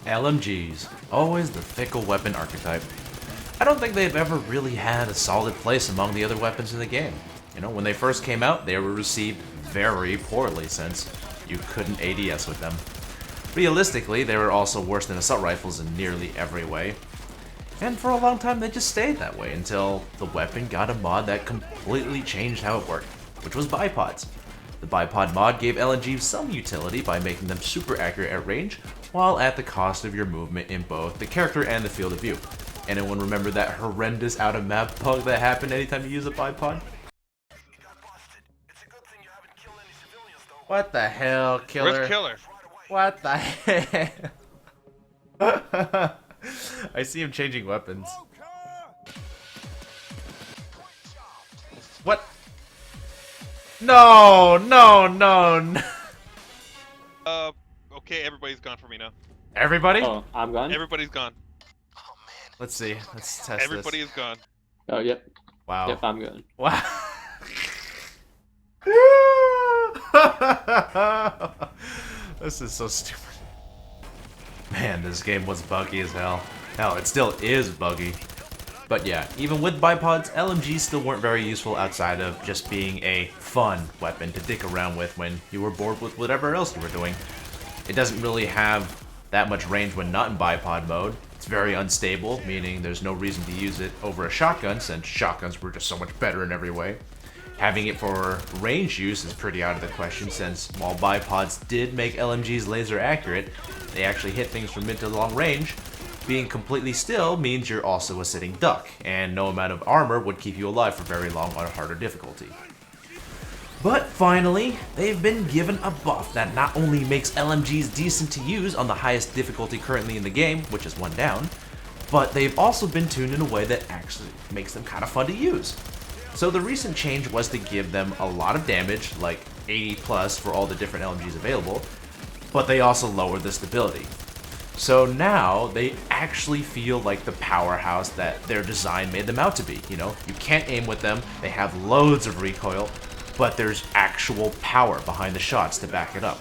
LMGs, always the fickle weapon archetype. I don't think they've ever really had a solid place among the other weapons in the game. You know, when they first came out, they were received very poorly since you couldn't ADS with them. Realistically, they were also worse than assault rifles in nearly every way. And for a long time, they just stayed that way until the weapon got a mod that completely changed how it worked, which was bipods. The bipod mod gave LMGs some utility by making them super accurate at range, while at the cost of your movement in both the character and the field of view. Anyone remember that horrendous out-of-map bug that happened anytime you use a bipod? What the hell, Killer? Where's Killer? What the hell? I see him changing weapons. What? No, no, no, no. Okay, everybody's gone for me now. Everybody? Oh, I'm gone? Everybody's gone. Let's see. Let's test Everybody this. is gone. Oh, yep. Wow. Yep, I'm gone. Wow. This is so stupid. Man, this game was buggy as hell. Hell, it still is buggy. But yeah, even with bipods, LMGs still weren't very useful outside of just being a fun weapon to dick around with when you were bored with whatever else you were doing. It doesn't really have that much range when not in bipod mode. It's very unstable, meaning there's no reason to use it over a shotgun since shotguns were just so much better in every way. Having it for range use is pretty out of the question since while bipods did make LMGs laser accurate, they actually hit things from mid to long range. Being completely still means you're also a sitting duck, and no amount of armor would keep you alive for very long on a harder difficulty. But finally, they've been given a buff that not only makes LMGs decent to use on the highest difficulty currently in the game, which is 1 down, but they've also been tuned in a way that actually makes them kind of fun to use. So the recent change was to give them a lot of damage, like 80 plus for all the different LMGs available, but they also lowered the stability. So now they actually feel like the powerhouse that their design made them out to be. You know, you can't aim with them, they have loads of recoil, but there's actual power behind the shots to back it up.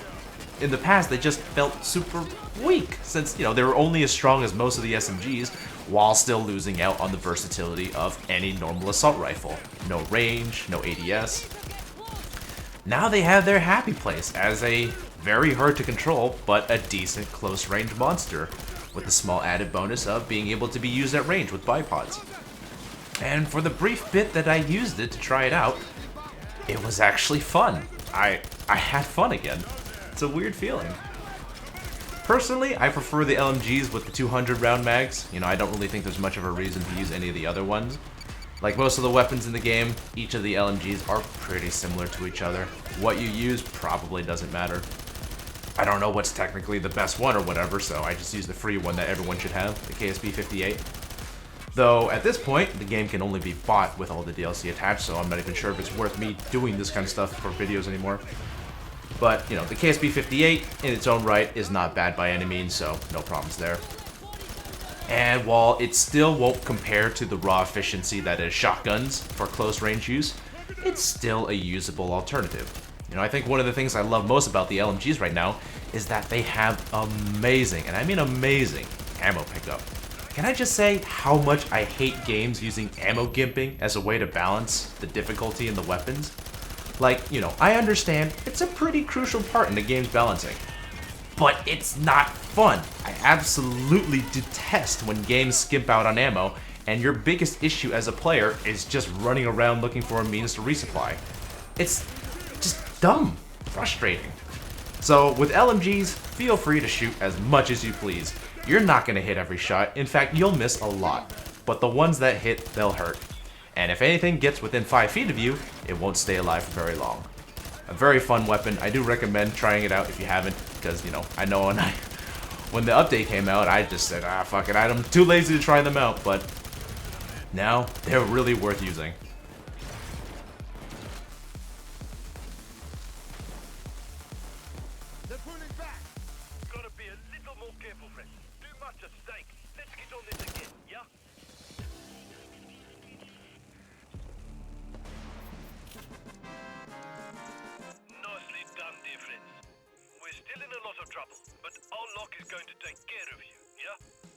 In the past, they just felt super weak, since, you know, they were only as strong as most of the SMGs, while still losing out on the versatility of any normal assault rifle. No range, no ADS. Now they have their happy place as a very hard to control, but a decent close range monster, with the small added bonus of being able to be used at range with bipods. And for the brief bit that I used it to try it out, it was actually fun. I had fun again. It's a weird feeling. Personally, I prefer the LMGs with the 200 round mags. You know, I don't really think there's much of a reason to use any of the other ones. Like most of the weapons in the game, each of the LMGs are pretty similar to each other. What you use probably doesn't matter. I don't know what's technically the best one or whatever, so I just use the free one that everyone should have, the KSP-58. Though, at this point, the game can only be bought with all the DLC attached, so I'm not even sure if it's worth me doing this kind of stuff for videos anymore. But, you know, the KSP-58 in its own right is not bad by any means, so no problems there. And while it still won't compare to the raw efficiency that is shotguns for close range use, it's still a usable alternative. You know, I think one of the things I love most about the LMGs right now is that they have amazing, and I mean amazing, ammo pickup. Can I just say how much I hate games using ammo gimping as a way to balance the difficulty in the weapons? Like, you know, I understand it's a pretty crucial part in the game's balancing, but it's not fun. I absolutely detest when games skimp out on ammo, and your biggest issue as a player is just running around looking for a means to resupply. It's just dumb, frustrating. So with LMGs, feel free to shoot as much as you please. You're not going to hit every shot, in fact you'll miss a lot, but the ones that hit, they'll hurt. And if anything gets within 5 feet of you, it won't stay alive for very long. A very fun weapon. I do recommend trying it out if you haven't, because, you know, I know when the update came out, I just said, fuck it, I'm too lazy to try them out, but now they're really worth using. They're pulling back. Gotta be a little more careful, friend. Too much at stake. Let's get on this again, yeah? Nicely done, dear friends. We're still in a lot of trouble, but our luck is going to take care of you, yeah?